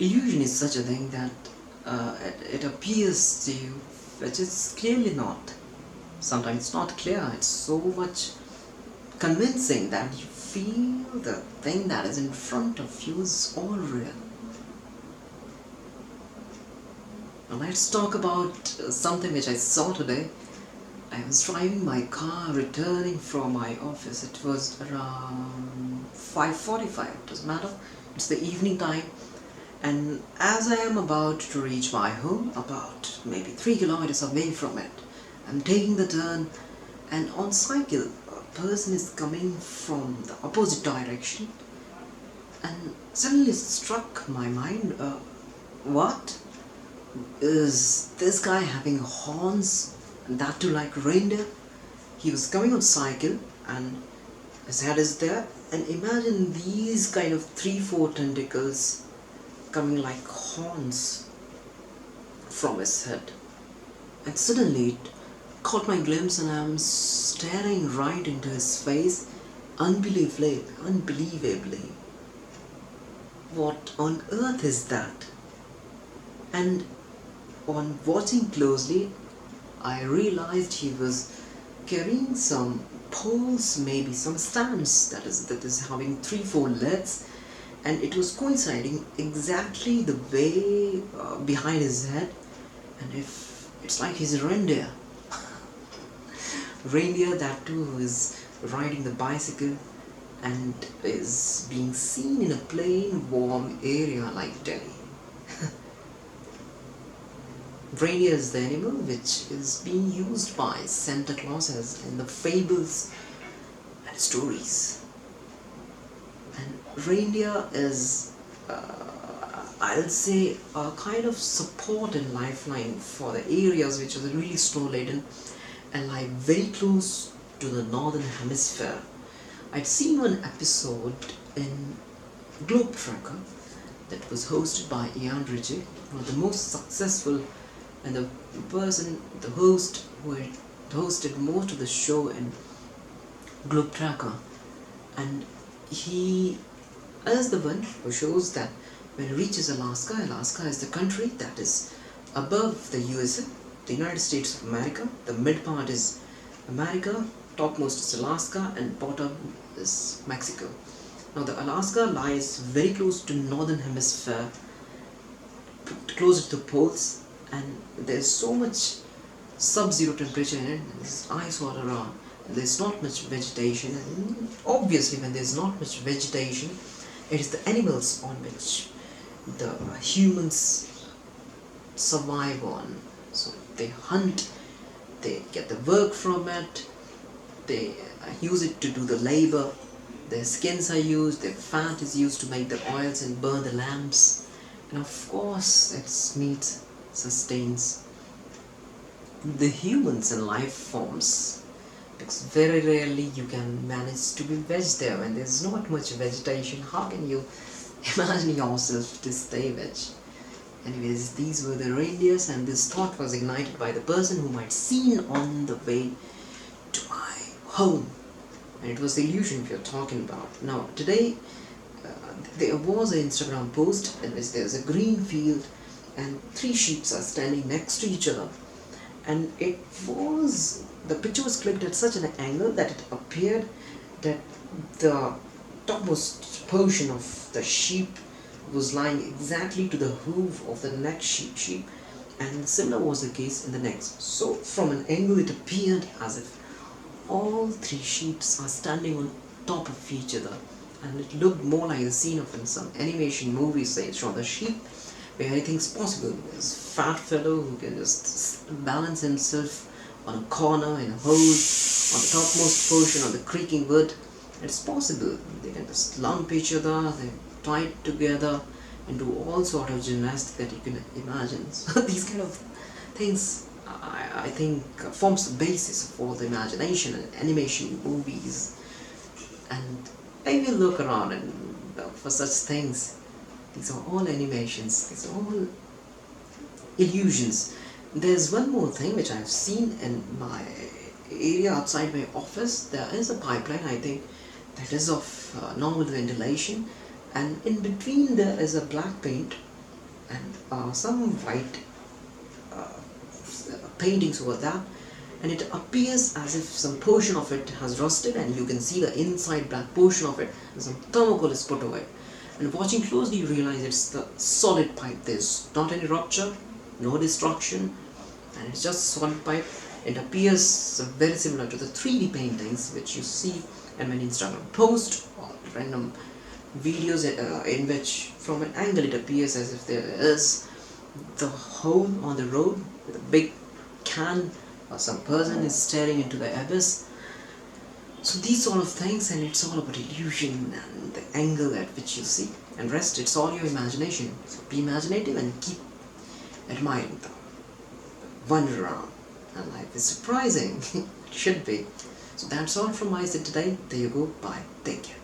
Illusion is such a thing that it appears to you, which is clearly not. Sometimes it's not clear, it's so much convincing that you feel the thing that is in front of you is all real. Now let's talk about something which I saw today. I was driving my car returning from my office. It was around 5:45, it doesn't matter. It's the evening time. And as I am about to reach my home, about maybe 3 kilometers away from it, I'm taking the turn, and on cycle, a person is coming from the opposite direction, and suddenly it struck my mind, what? Is this guy having horns, and that too like reindeer? He was coming on cycle, and his head is there, and imagine these kind of 3-4 tentacles coming like horns from his head. And suddenly it caught my glimpse, and I'm staring right into his face, unbelievably. What on earth is that? And on watching closely, I realized he was carrying some poles, maybe some stands that is having 3-4 legs, and it was coinciding exactly the way behind his head, and if it's like he's a reindeer. Reindeer that too who is riding the bicycle and is being seen in a plain warm area like Delhi. Reindeer is the animal which is being used by Santa Claus as in the fables and stories. And reindeer is, I'll say, a kind of support and lifeline for the areas which are really snow laden and lie very close to the northern hemisphere. I'd seen one episode in Globe Tracker that was hosted by Ian Ritchie, one of the most successful and the host who had hosted most of the show in Globe Tracker, and he is the one who shows that when it reaches Alaska, Alaska is the country that is above the USA, the United States of America. The mid part is America, topmost is Alaska, and bottom is Mexico. Now the Alaska lies very close to northern hemisphere, closer to the poles, and there's so much sub-zero temperature in it. There's ice water around, there's not much vegetation, and obviously when there's not much vegetation, it is the animals on which the humans survive on. So they hunt, they get the work from it, they use it to do the labor, their skins are used, their fat is used to make the oils and burn the lamps, and of course its meat sustains the humans and life forms, because very rarely you can manage to be veg there when there's not much vegetation. How can you imagine yourself to stay veg? Anyways, these were the reindeers, and this thought was ignited by the person whom I'd seen on the way to my home, and it was the illusion we are talking about. Now today there was an Instagram post in which there's a green field and 3 sheep are standing next to each other, and the picture was clicked at such an angle that it appeared that the topmost portion of the sheep was lying exactly to the hoof of the next sheep, and similar was the case in the next. So from an angle it appeared as if all 3 sheep are standing on top of each other, and it looked more like the scene of in some animation movies. They show the sheep where anything's possible. There's a fat fellow who can just balance himself on a corner in a hole on the topmost portion of the creaking wood. It's possible. They can just lump each other, they tie it together and do all sort of gymnastics that you can imagine. So these kind of things, I think, forms the basis for the imagination and animation movies. And maybe look around and look for such things. These are all animations, these are all illusions. There's one more thing which I've seen in my area outside my office. There is a pipeline, I think, that is of normal ventilation, and in between there is a black paint and some white paintings over that, and it appears as if some portion of it has rusted, and you can see the inside black portion of it, and some thermocol is put over it. And watching closely, you realize it's the solid pipe. There's not any rupture, no destruction, and it's just solid pipe. It appears very similar to the 3D paintings which you see in many Instagram posts or random videos in which from an angle it appears as if there is the hole on the road with a big can, or some person is staring into the abyss. So these sort of things, and it's all about illusion and the angle at which you see, and rest, it's all your imagination. So be imaginative and keep admiring them. Wander around, and life is surprising. It should be. So that's all from my side today. There you go. Bye. Take care.